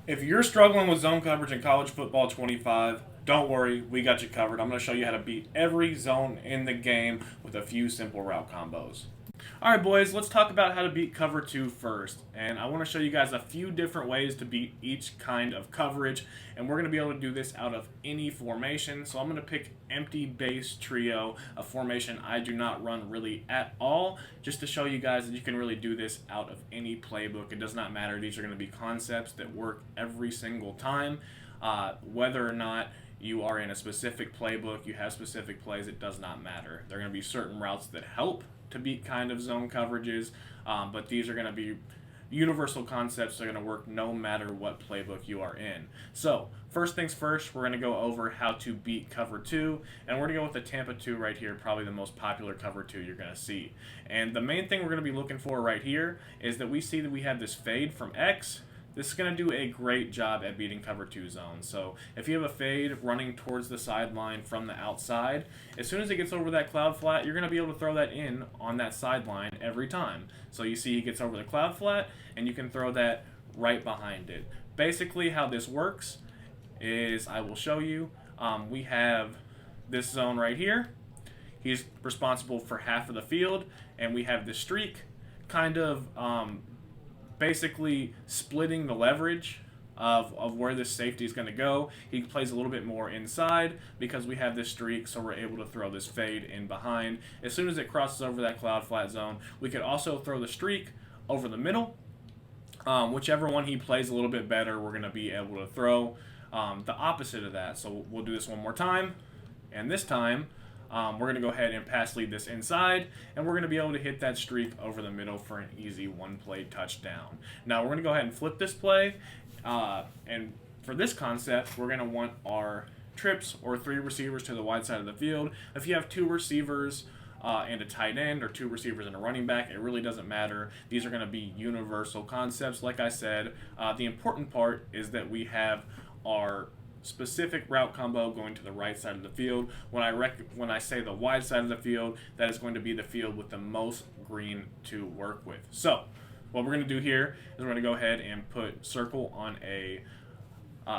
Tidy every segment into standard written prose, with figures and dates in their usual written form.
If you're struggling with zone coverage in college football 25, don't worry, we got you covered. I'm going to show you how to beat every zone in the game with a few simple route combos. All right, boys, let's talk about how to beat cover two first. And I want to show you guys a few different ways to beat each kind of coverage. And we're going to be able to do this out of any formation. So I'm going to pick empty base trio, a formation I do not run really at all, just to show you guys that you can really do this out of any playbook. It does not matter. These are going to be concepts that work every single time. Whether or not you are in a specific playbook, you have specific plays, it does not matter. There are going to be certain routes that help to beat kind of zone coverages, but these are going to be universal concepts that are going to work no matter what playbook you are in. So, first things first, we're going to go over how to beat cover two, and we're going to go with the Tampa 2 right here, probably the most popular cover two you're going to see. And the main thing we're going to be looking for right here is that we see that we have this fade from X. This is going to do a great job at beating cover two zones. So if you have a fade running towards the sideline from the outside, as soon as it gets over that cloud flat, you're going to be able to throw that in on that sideline every time. So you see he gets over the cloud flat, and you can throw that right behind it. Basically how this works is, I will show you, we have this zone right here. He's responsible for half of the field, and we have this streak kind of basically splitting the leverage of where this safety is going to go. He plays a little bit more inside because we have this streak, so we're able to throw this fade in behind. As soon as it crosses over that cloud flat zone, we could also throw the streak over the middle. Whichever one he plays a little bit better, we're going to be able to throw the opposite of that. So we'll do this one more time, and this time we're going to go ahead and pass lead this inside, and we're going to be able to hit that streak over the middle for an easy one-play touchdown. Now we're going to go ahead and flip this play, and for this concept, we're going to want our trips or three receivers to the wide side of the field. If you have two receivers and a tight end, or two receivers and a running back, it really doesn't matter. These are going to be universal concepts. Like I said, the important part is that we have our specific route combo going to the right side of the field. When I say the wide side of the field, that is going to be the field with the most green to work with. So what we're going to do here is we're going to go ahead and put circle on a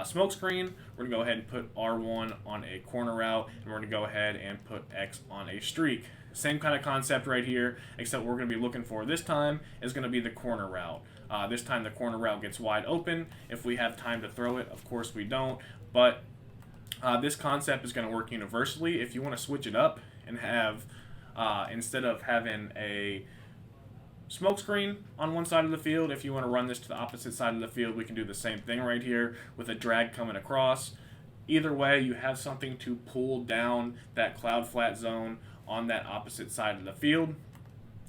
smoke screen. We're going to go ahead and put R1 on a corner route, and we're going to go ahead and put X on a streak. Same kind of concept right here, except what we're going to be looking for this time is going to be the corner route. This time the corner route gets wide open. If we have time to throw it, of course we don't, but this concept is going to work universally. If you want to switch it up and have, instead of having a smoke screen on one side of the field, if you want to run this to the opposite side of the field, we can do the same thing right here with a drag coming across. Either way, you have something to pull down that cloud flat zone on that opposite side of the field.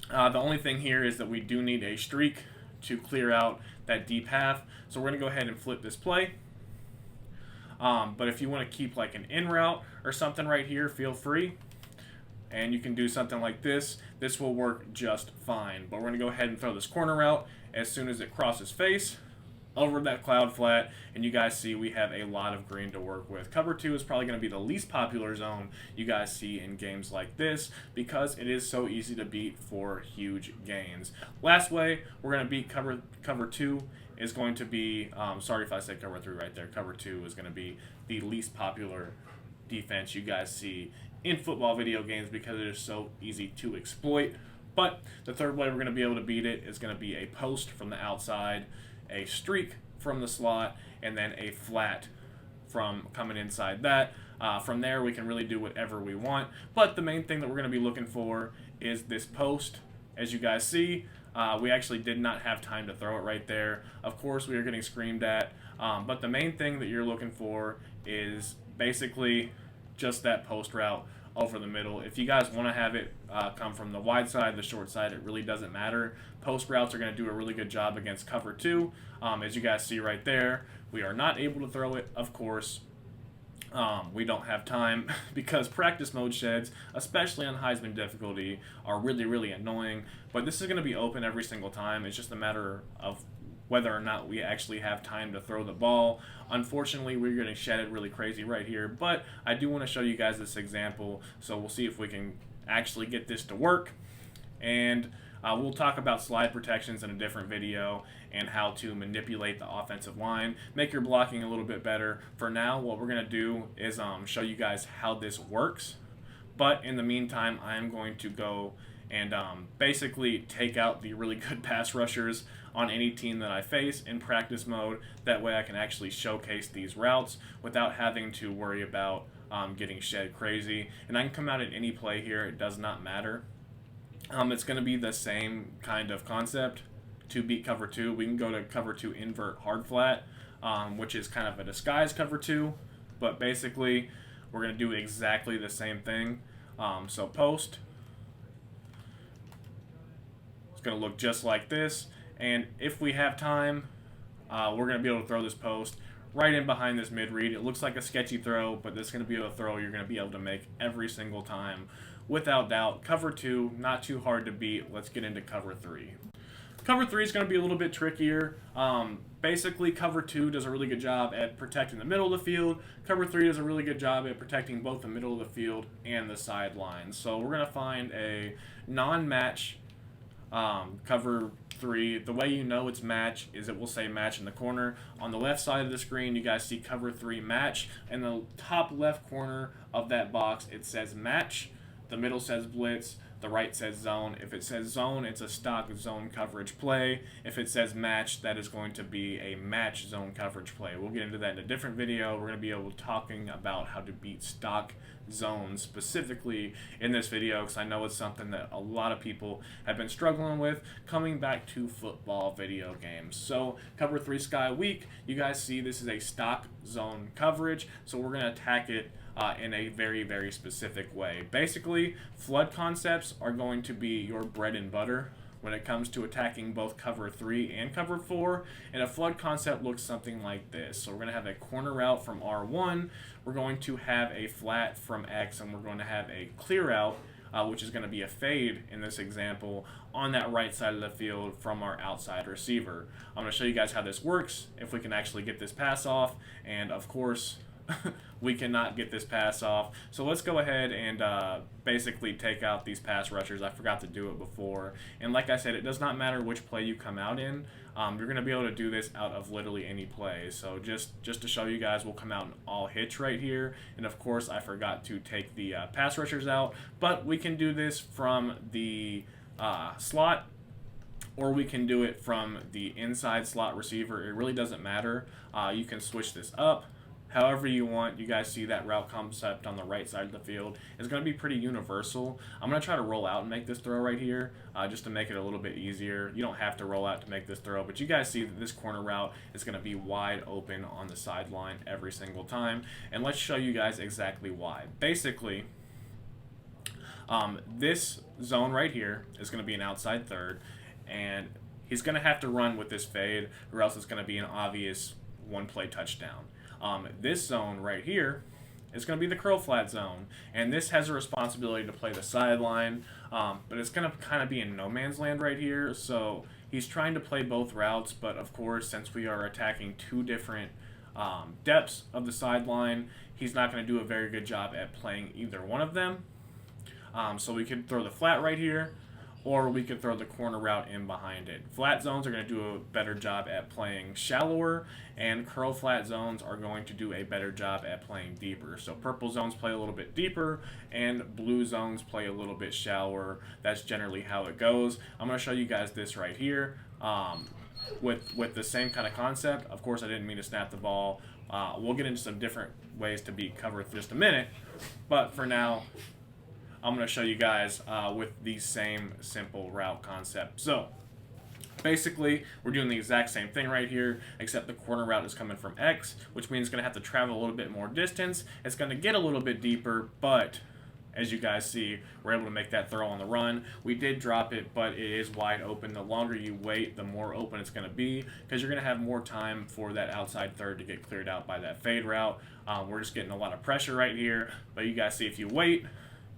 The only thing here is that we do need a streak to clear out that deep half. So we're going to go ahead and flip this play. But if you want to keep like an in route or something right here, feel free. And you can do something like this. This will work just fine. But we're going to go ahead and throw this corner route as soon as it crosses face over that cloud flat, and you guys see we have a lot of green to work with. Cover 2 is probably going to be the least popular zone you guys see in games like this because it is so easy to beat for huge gains. Last way we're going to beat cover 2 is going to be, sorry if I said cover 3 right there, cover 2 is going to be the least popular defense you guys see in football video games because it is so easy to exploit. But the third way we're going to be able to beat it is going to be a post from the outside, a streak from the slot, and then a flat from coming inside that. From there, we can really do whatever we want. But the main thing that we're going to be looking for is this post. As you guys see, we actually did not have time to throw it right there. Of course, we are getting screamed at. But the main thing that you're looking for is basically just that post route over the middle. If you guys want to have it come from the wide side, the short side, it really doesn't matter. Post routes are going to do a really good job against cover 2. As you guys see right there, we are not able to throw it, of course. We don't have time because practice mode sheds, especially on Heisman difficulty, are really, really annoying. But this is going to be open every single time. It's just a matter of whether or not we actually have time to throw the ball. Unfortunately, we're getting shedded really crazy right here, but I do want to show you guys this example, so we'll see if we can actually get this to work. And We'll talk about slide protections in a different video and how to manipulate the offensive line, make your blocking a little bit better. For now, what we're going to do is show you guys how this works. But in the meantime, I am going to go and basically take out the really good pass rushers on any team that I face in practice mode. That way I can actually showcase these routes without having to worry about getting shed crazy. And I can come out at any play here. It does not matter. It's going to be the same kind of concept to beat cover 2. We can go to cover 2 invert hard flat, which is kind of a disguised cover 2. But basically, we're going to do exactly the same thing. So post. It's going to look just like this. And if we have time, we're going to be able to throw this post right in behind this mid-read. It looks like a sketchy throw, but this is going to be a throw you're going to be able to make every single time without doubt. Cover 2, not too hard to beat. Let's get into cover 3. Cover 3 is going to be a little bit trickier. Basically, cover 2 does a really good job at protecting the middle of the field. Cover 3 does a really good job at protecting both the middle of the field and the sidelines. So we're going to find a non-match cover 3. The way you know it's match is it will say match in the corner. On the left side of the screen, you guys see cover 3 match. In the top left corner of that box, it says match. The middle says blitz. The right says zone. If it says zone, it's a stock zone coverage play. If it says match, that is going to be a match zone coverage play. We'll get into that in a different video. We're going to be able to talking about how to beat stock zones specifically in this video, because I know it's something that a lot of people have been struggling with coming back to football video games. So cover 3 sky week, you guys see this is a stock zone coverage, so we're going to attack it in a very, very specific way. Basically, flood concepts are going to be your bread and butter when it comes to attacking both cover 3 and cover 4. And a flood concept looks something like this. So we're going to have a corner route from R1. We're going to have a flat from X, and we're going to have a clear out, which is going to be a fade in this example, on that right side of the field from our outside receiver. I'm going to show you guys how this works, if we can actually get this pass off, and of course, we cannot get this pass off. So let's go ahead and basically take out these pass rushers. I forgot to do it before. And like I said, it does not matter which play you come out in. You're going to be able to do this out of literally any play. So just to show you guys, we'll come out in all hitch right here. And of course, I forgot to take the pass rushers out. But we can do this from the slot, or we can do it from the inside slot receiver. It really doesn't matter. You can switch this up however you want. You guys see that route concept on the right side of the field is going to be pretty universal. I'm going to try to roll out and make this throw right here just to make it a little bit easier. You don't have to roll out to make this throw, but you guys see that this corner route is going to be wide open on the sideline every single time. And let's show you guys exactly why. Basically, this zone right here is going to be an outside third, and he's going to have to run with this fade, or else it's going to be an obvious one-play touchdown. This zone right here is going to be the curl flat zone, and this has a responsibility to play the sideline, but it's going to kind of be in no man's land right here. So he's trying to play both routes, but of course, since we are attacking two different depths of the sideline, he's not going to do a very good job at playing either one of them. So we could throw the flat right here, or we could throw the corner route in behind it. Flat zones are going to do a better job at playing shallower, and curl flat zones are going to do a better job at playing deeper. So purple zones play a little bit deeper, and blue zones play a little bit shallower. That's generally how it goes. I'm going to show you guys this right here with the same kind of concept. Of course, I didn't mean to snap the ball. We'll get into some different ways to beat cover in just a minute, but for now, I'm going to show you guys with the same simple route concept. So basically, we're doing the exact same thing right here, except the corner route is coming from X, which means it's going to have to travel a little bit more distance. It's going to get a little bit deeper, but as you guys see, we're able to make that throw on the run. We did drop it, but it is wide open. The longer you wait, the more open it's going to be, because you're going to have more time for that outside third to get cleared out by that fade route. We're just getting a lot of pressure right here, but you guys see if you wait,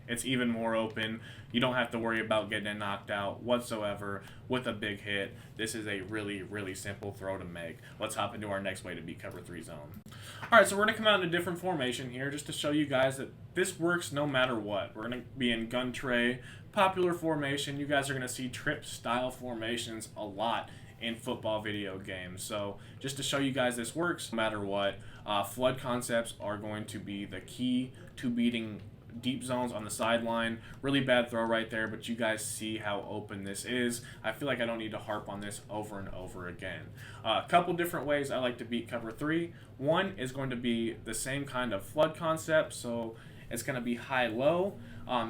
it's even more open. You don't have to worry about getting knocked out whatsoever with a big hit. This is a really, really simple throw to make. Let's hop into our next way to beat cover 3 zone. All right, so we're going to come out in a different formation here just to show you guys that this works no matter what. We're going to be in gun tray, popular formation. You guys are going to see trip style formations a lot in football video games. So just to show you guys this works no matter what, flood concepts are going to be the key to beating deep zones on the sideline. Really bad throw right there, but you guys see how open this is. I feel like I don't need to harp on this over and over again. A couple different ways I like to beat cover 3. One is going to be the same kind of flood concept, so it's going to be high-low,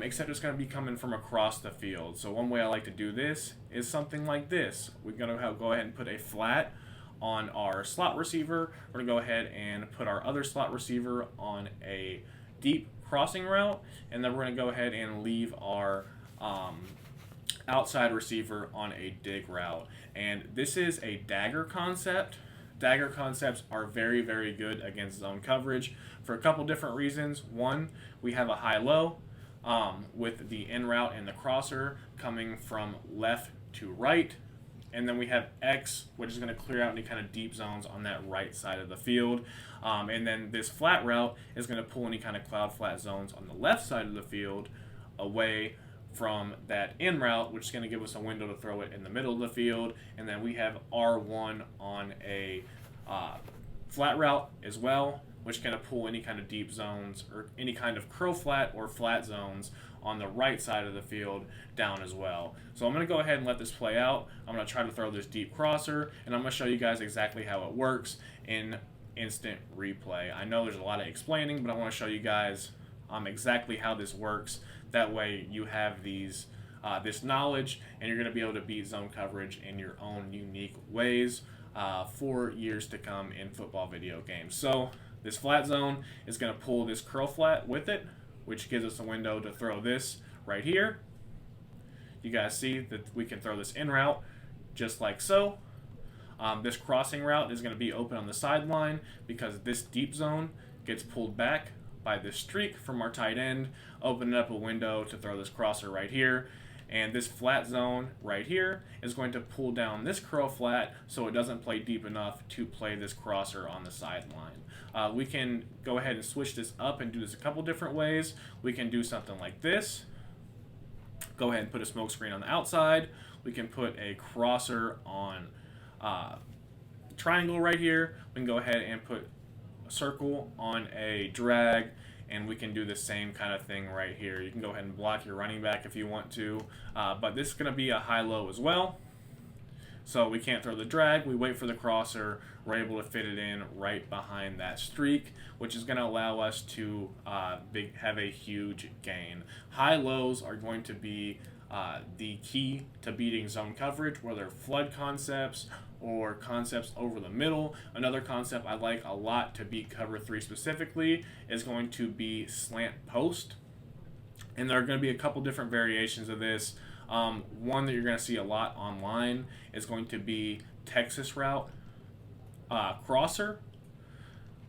except it's going to be coming from across the field. So one way I like to do this is something like this. We're going to go ahead and put a flat on our slot receiver. We're going to go ahead and put our other slot receiver on a deep crossing route, and then we're going to go ahead and leave our outside receiver on a dig route. And this is a dagger concept. Dagger concepts are very, very good against zone coverage for a couple different reasons. One, we have a high-low with the in route and the crosser coming from left to right. And then we have X, which is going to clear out any kind of deep zones on that right side of the field. And then this flat route is going to pull any kind of cloud flat zones on the left side of the field away from that in route, which is going to give us a window to throw it in the middle of the field. And then we have R1 on a flat route as well, which is going to pull any kind of deep zones or any kind of curl flat or flat zones on the right side of the field down as well. So I'm going to go ahead and let this play out. I'm going to try to throw this deep crosser, and I'm going to show you guys exactly how it works in instant replay. I know there's a lot of explaining, but I want to show you guys exactly how this works. That way you have these this knowledge, and you're going to be able to beat zone coverage in your own unique ways for years to come in football video games. So this flat zone is going to pull this curl flat with it, which gives us a window to throw this right here. You guys see that we can throw this in route just like so. This crossing route is going to be open on the sideline because this deep zone gets pulled back by this streak from our tight end, opening up a window to throw this crosser right here. And this flat zone right here is going to pull down this curl flat so it doesn't play deep enough to play this crosser on the sideline. We can go ahead and switch this up and do this a couple different ways. We can do something like this. Go ahead and put a smoke screen on the outside. We can put a crosser on triangle right here. We can go ahead and put a circle on a drag, and we can do the same kind of thing right here. You can go ahead and block your running back if you want to, but this is going to be a high-low as well. So we can't throw the drag, we wait for the crosser, we're able to fit it in right behind that streak, which is going to allow us to have a huge gain. High-lows are going to be the key to beating zone coverage, whether flood concepts or concepts over the middle. Another concept I like a lot to beat cover 3 specifically is going to be slant post. And there are going to be a couple different variations of this. One that you're going to see a lot online is going to be Texas route crosser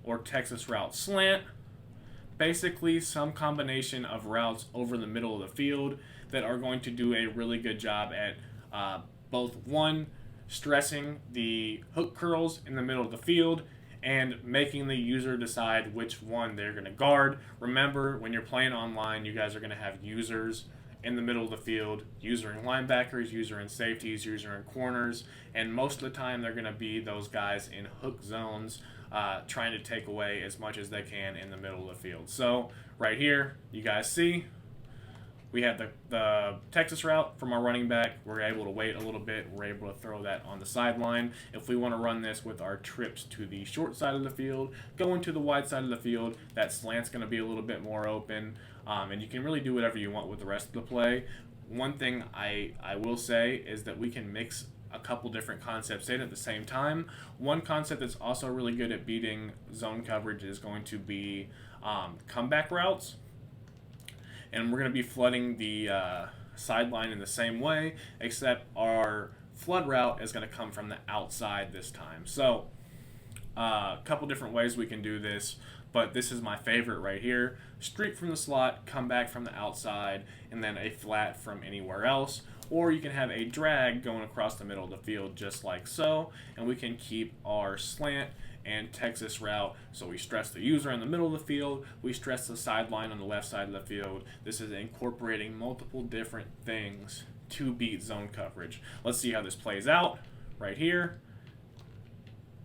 or Texas route slant. Basically some combination of routes over the middle of the field that are going to do a really good job at both one, stressing the hook curls in the middle of the field and making the user decide which one they're going to guard. Remember, when you're playing online, you guys are going to have users in the middle of the field, user and linebackers, user and safeties, user and corners, and most of the time they're going to be those guys in hook zones trying to take away as much as they can in the middle of the field. So right here, you guys see, we have the Texas route from our running back. We're able to wait a little bit. We're able to throw that on the sideline. If we want to run this with our trips to the short side of the field, going to the wide side of the field, that slant's going to be a little bit more open. And you can really do whatever you want with the rest of the play. One thing I will say is that we can mix a couple different concepts in at the same time. One concept that's also really good at beating zone coverage is going to be comeback routes. And we're going to be flooding the sideline in the same way, except our flood route is going to come from the outside this time. So A couple different ways we can do this, but this is my favorite right here. Streak from the slot, come back from the outside, and then a flat from anywhere else. Or you can have a drag going across the middle of the field just like so, and we can keep our slant and Texas route. So we stress the user in the middle of the field, we stress the sideline on the left side of the field. This is incorporating multiple different things to beat zone coverage. Let's see how this plays out right here.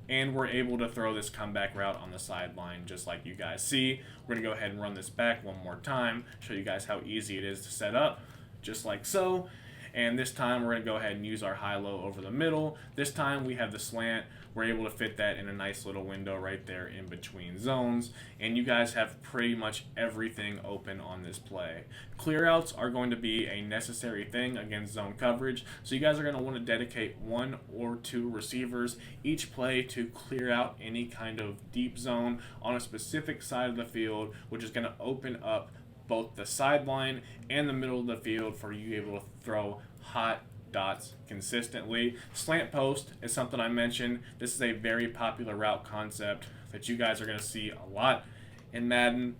And we're able to throw this comeback route on the sideline just like you guys see. We're going to go ahead and run this back one more time, show you guys how easy it is to set up, just like so. And this time we're going to go ahead and use our high-low over the middle. This time we have the slant. We're able to fit that in a nice little window right there in between zones. And you guys have pretty much everything open on this play. Clearouts are going to be a necessary thing against zone coverage. So you guys are going to want to dedicate 1 or 2 receivers each play to clear out any kind of deep zone on a specific side of the field, which is going to open up both the sideline and the middle of the field for you able to throw hot dots consistently. Slant post is something I mentioned. This is a very popular route concept that you guys are going to see a lot in Madden.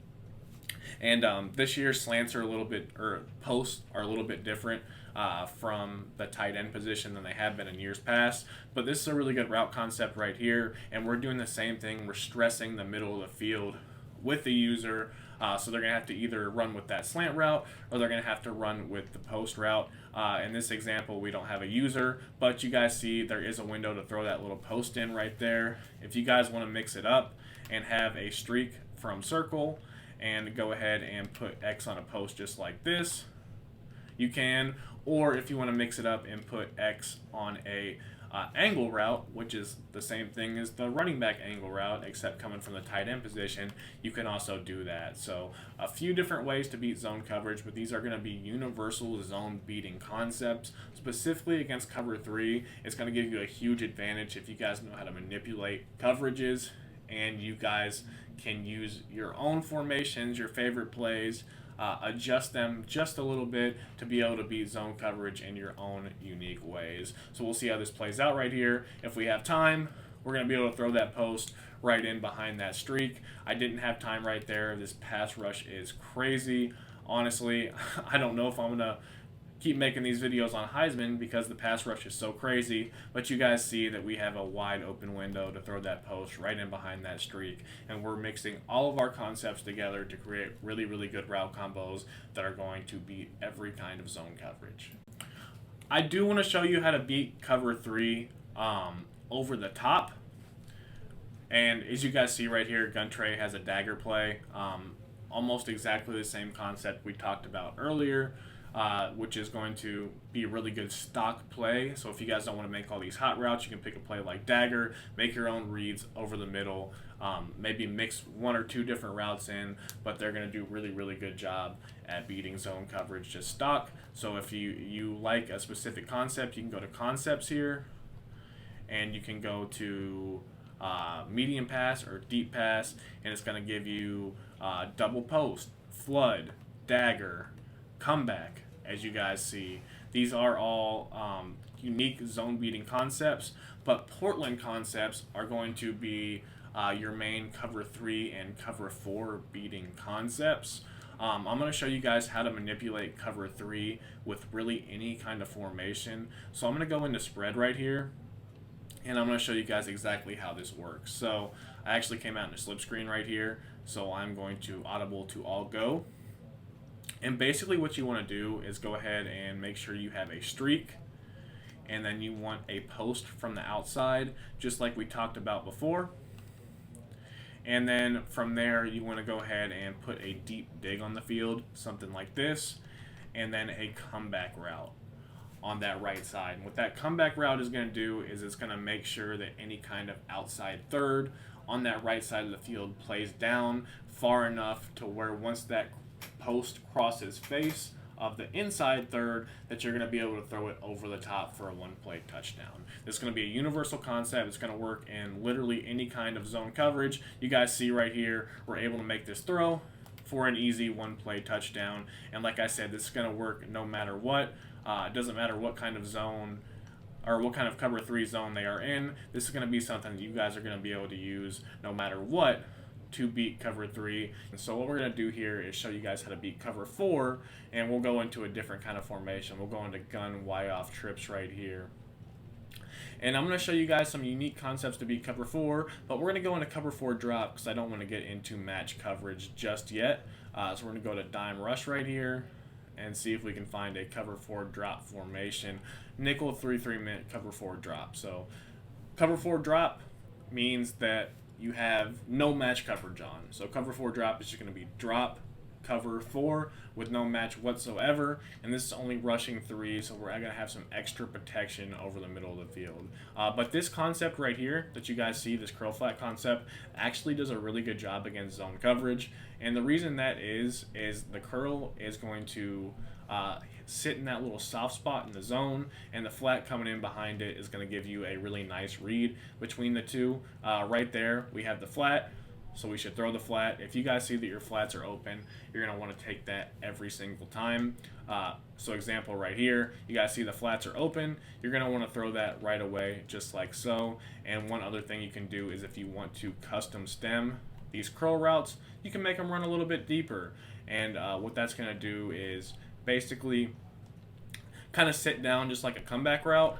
And this year slants are a little bit, or posts are a little bit different from the tight end position than they have been in years past. But this is a really good route concept right here. And we're doing the same thing. We're stressing the middle of the field with the user. So they're going to have to either run with that slant route or they're going to have to run with the post route. In this example, we don't have a user, but you guys see there is a window to throw that little post in right there. If you guys want to mix it up and have a streak from circle and go ahead and put X on a post just like this, you can. Or if you want to mix it up and put X on a angle route, which is the same thing as the running back angle route, except coming from the tight end position, you can also do that. So a few different ways to beat zone coverage, but these are going to be universal zone beating concepts. Specifically against cover 3, it's going to give you a huge advantage if you guys know how to manipulate coverages, and you guys can use your own formations, your favorite plays, adjust them just a little bit to be able to beat zone coverage in your own unique ways. So we'll see how this plays out right here. If we have time, we're going to be able to throw that post right in behind that streak. I didn't have time right there. This pass rush is crazy. Honestly, I don't know if I'm going to keep making these videos on Heisman because the pass rush is so crazy, but you guys see that we have a wide open window to throw that post right in behind that streak, and we're mixing all of our concepts together to create really, really good route combos that are going to beat every kind of zone coverage. I do want to show you how to beat cover 3 over the top, and as you guys see right here, Guntrey has a dagger play, almost exactly the same concept we talked about earlier. Which is going to be a really good stock play. So if you guys don't want to make all these hot routes, you can pick a play like dagger, make your own reads over the middle, maybe mix 1 or 2 different routes in, but they're going to do really, really good job at beating zone coverage just stock. So if you like a specific concept, you can go to concepts here, and you can go to medium pass or deep pass, and it's going to give you double post, flood, dagger, comeback. As you guys see, these are all unique zone beating concepts, but Portland concepts are going to be your main cover 3 and cover 4 beating concepts. I'm going to show you guys how to manipulate cover 3 with really any kind of formation. So I'm going to go into spread right here, and I'm going to show you guys exactly how this works. So I actually came out in a slip screen right here, so I'm going to audible to all go. And basically what you want to do is go ahead and make sure you have a streak, and then you want a post from the outside, just like we talked about before. And then from there, you want to go ahead and put a deep dig on the field, something like this, and then a comeback route on that right side. And what that comeback route is going to do is it's going to make sure that any kind of outside third on that right side of the field plays down far enough to where once that post crosses face of the inside third, that you're going to be able to throw it over the top for a 1-play touchdown. This is going to be a universal concept. It's going to work in literally any kind of zone coverage. You guys see right here, we're able to make this throw for an easy 1-play touchdown. And like I said, this is going to work no matter what. It doesn't matter what kind of zone or what kind of cover 3 zone they are in. This is going to be something that you guys are going to be able to use no matter what to beat cover 3. And so what we're going to do here is show you guys how to beat cover 4, and we'll go into a different kind of formation. We'll go into gun Y-off trips right here. And I'm going to show you guys some unique concepts to beat cover 4, but we're going to go into cover 4 drop because I don't want to get into match coverage just yet. So we're going to go to dime rush right here and see if we can find a cover 4 drop formation. Nickel 3-3 mint cover 4 drop. So cover 4 drop means that you have no match coverage on. So cover 4 drop is just going to be drop cover 4 with no match whatsoever, and this is only rushing 3, so we're going to have some extra protection over the middle of the field. But this concept right here that you guys see, this curl flat concept, actually does a really good job against zone coverage, and the reason that is the curl is going to sit in that little soft spot in the zone, and the flat coming in behind it is going to give you a really nice read between the two. Right there we have the flat, so we should throw the flat. If you guys see that your flats are open, you're going to want to take that every single time. So example right here, you guys see the flats are open, you're going to want to throw that right away just like so. And one other thing you can do is if you want to custom stem these curl routes, you can make them run a little bit deeper. And what that's going to do is basically kind of sit down just like a comeback route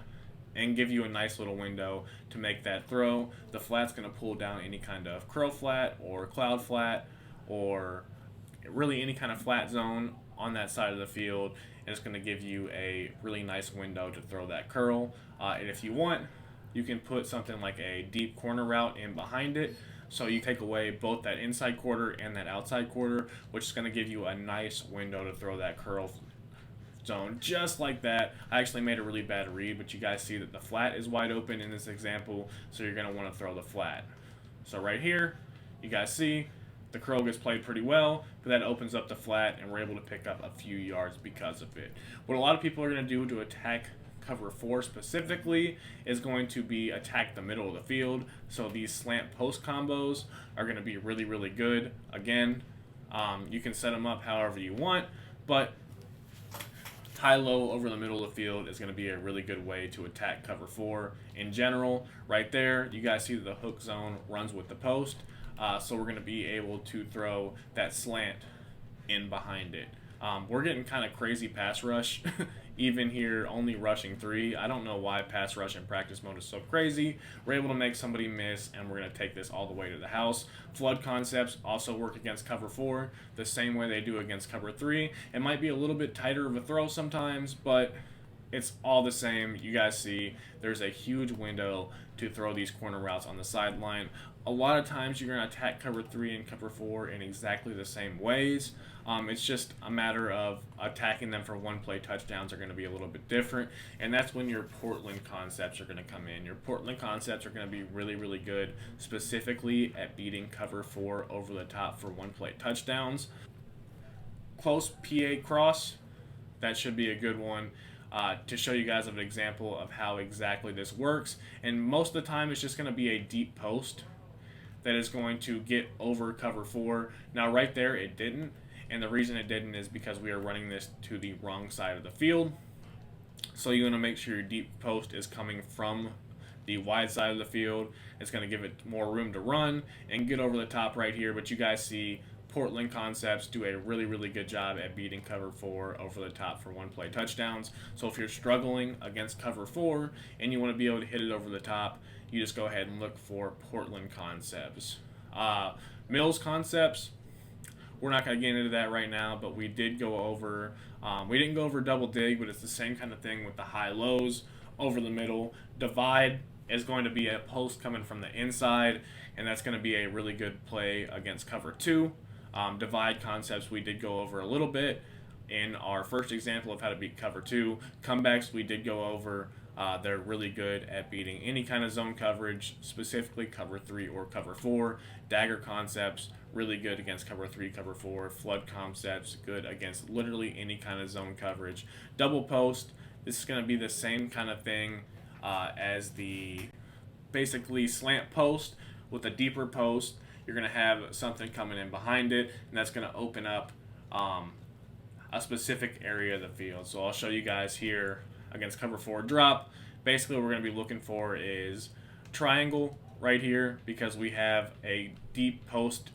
and give you a nice little window to make that throw. The flat's going to pull down any kind of curl flat or cloud flat or really any kind of flat zone on that side of the field, and it's going to give you a really nice window to throw that curl. And if you want, you can put something like a deep corner route in behind it, so you take away both that inside quarter and that outside quarter, which is going to give you a nice window to throw that curl zone just like that. I actually made a really bad read, but you guys see that the flat is wide open in this example, so you're going to want to throw the flat. So right here, you guys see the curl gets played pretty well, but that opens up the flat, and we're able to pick up a few yards because of it. What a lot of people are going to do to attack cover 4 specifically is going to be attack the middle of the field. So these slant post combos are going to be really, really good. Again, you can set them up however you want, but high-low over the middle of the field is going to be a really good way to attack cover 4 in general. Right there, you guys see that the hook zone runs with the post, so we're going to be able to throw that slant in behind it. We're getting kind of crazy pass rush, even here only rushing 3. I don't know why pass rush in practice mode is so crazy. We're able to make somebody miss, and we're going to take this all the way to the house. Flood concepts also work against cover 4 the same way they do against cover 3. It might be a little bit tighter of a throw sometimes, but it's all the same. You guys see there's a huge window to throw these corner routes on the sideline. A lot of times you're going to attack cover 3 and cover 4 in exactly the same ways. It's just a matter of attacking them for one-play touchdowns are going to be a little bit different, and that's when your Portland concepts are going to come in. Your Portland concepts are going to be really, really good, specifically at beating cover 4 over the top for one-play touchdowns. Close PA cross, that should be a good one. To show you guys an example of how exactly this works, and most of the time it's just going to be a deep post that is going to get over cover 4. Now right there it didn't, and the reason it didn't is because we are running this to the wrong side of the field. So you want to make sure your deep post is coming from the wide side of the field. It's going to give it more room to run and get over the top right here, but you guys see Portland concepts do a really, really good job at beating cover 4 over the top for one-play touchdowns. So if you're struggling against cover 4 and you want to be able to hit it over the top, you just go ahead and look for Portland concepts. Mills concepts, we're not going to get into that right now, but we did go over, we didn't go over double dig, but it's the same kind of thing with the high lows over the middle. Divide is going to be a post coming from the inside, and that's going to be a really good play against cover 2. Divide concepts we did go over a little bit in our first example of how to beat cover 2. Comebacks we did go over. They're really good at beating any kind of zone coverage, specifically cover 3 or cover 4. Dagger concepts, really good against cover 3, cover 4. Flood concepts, good against literally any kind of zone coverage. Double post, this is going to be the same kind of thing as the basically slant post with a deeper post. You're going to have something coming in behind it, and that's going to open up a specific area of the field. So I'll show you guys here against cover 4 drop. Basically, what we're going to be looking for is triangle right here because we have a deep post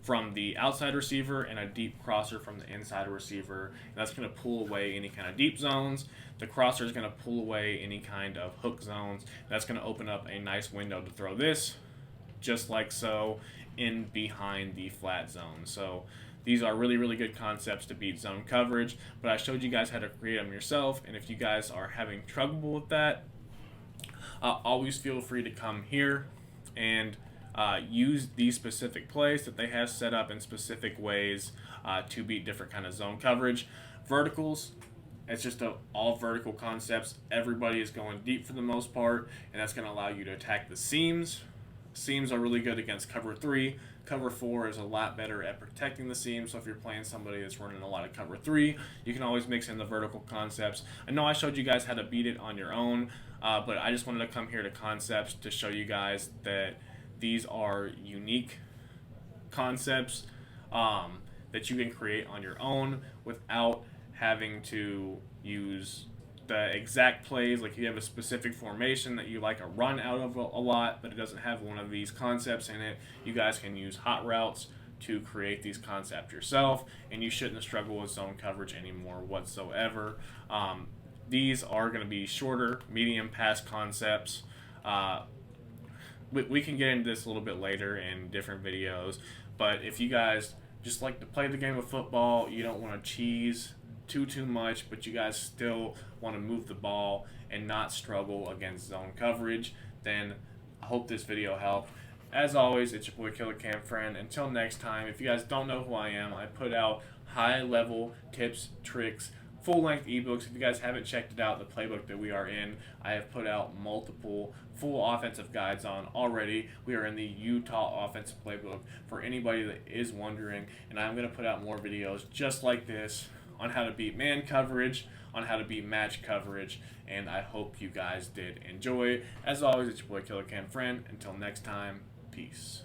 from the outside receiver and a deep crosser from the inside receiver. And that's going to pull away any kind of deep zones. The crosser is going to pull away any kind of hook zones. That's going to open up a nice window to throw this, just like so, in behind the flat zone. So these are really, really good concepts to beat zone coverage, but I showed you guys how to create them yourself, and if you guys are having trouble with that, always feel free to come here and use these specific plays that they have set up in specific ways to beat different kind of zone coverage. Verticals, it's just all vertical concepts. Everybody is going deep for the most part, and that's going to allow you to attack the seams. Seams are really good against cover 3. Cover 4 is a lot better at protecting the seams, so if you're playing somebody that's running a lot of cover 3, you can always mix in the vertical concepts. I know I showed you guys how to beat it on your own, but I just wanted to come here to concepts to show you guys that these are unique concepts that you can create on your own without having to use the exact plays. Like, you have a specific formation that you like to run out of a lot, but it doesn't have one of these concepts in it, you guys can use hot routes to create these concepts yourself, and you shouldn't struggle with zone coverage anymore whatsoever. These are going to be shorter, medium pass concepts. We can get into this a little bit later in different videos, but if you guys just like to play the game of football, you don't want to cheese too much, but you guys still want to move the ball and not struggle against zone coverage, then I hope this video helped. As always, it's your boy Killer Cam Friend. Until next time, if you guys don't know who I am, I put out high-level tips, tricks, full-length ebooks. If you guys haven't checked it out, the playbook that we are in, I have put out multiple full offensive guides on already. We are in the Utah offensive playbook for anybody that is wondering, and I'm going to put out more videos just like this on how to beat man coverage, on how to beat match coverage, and I hope you guys did enjoy. As always, it's your boy Killer Cam Friend. Until next time, peace.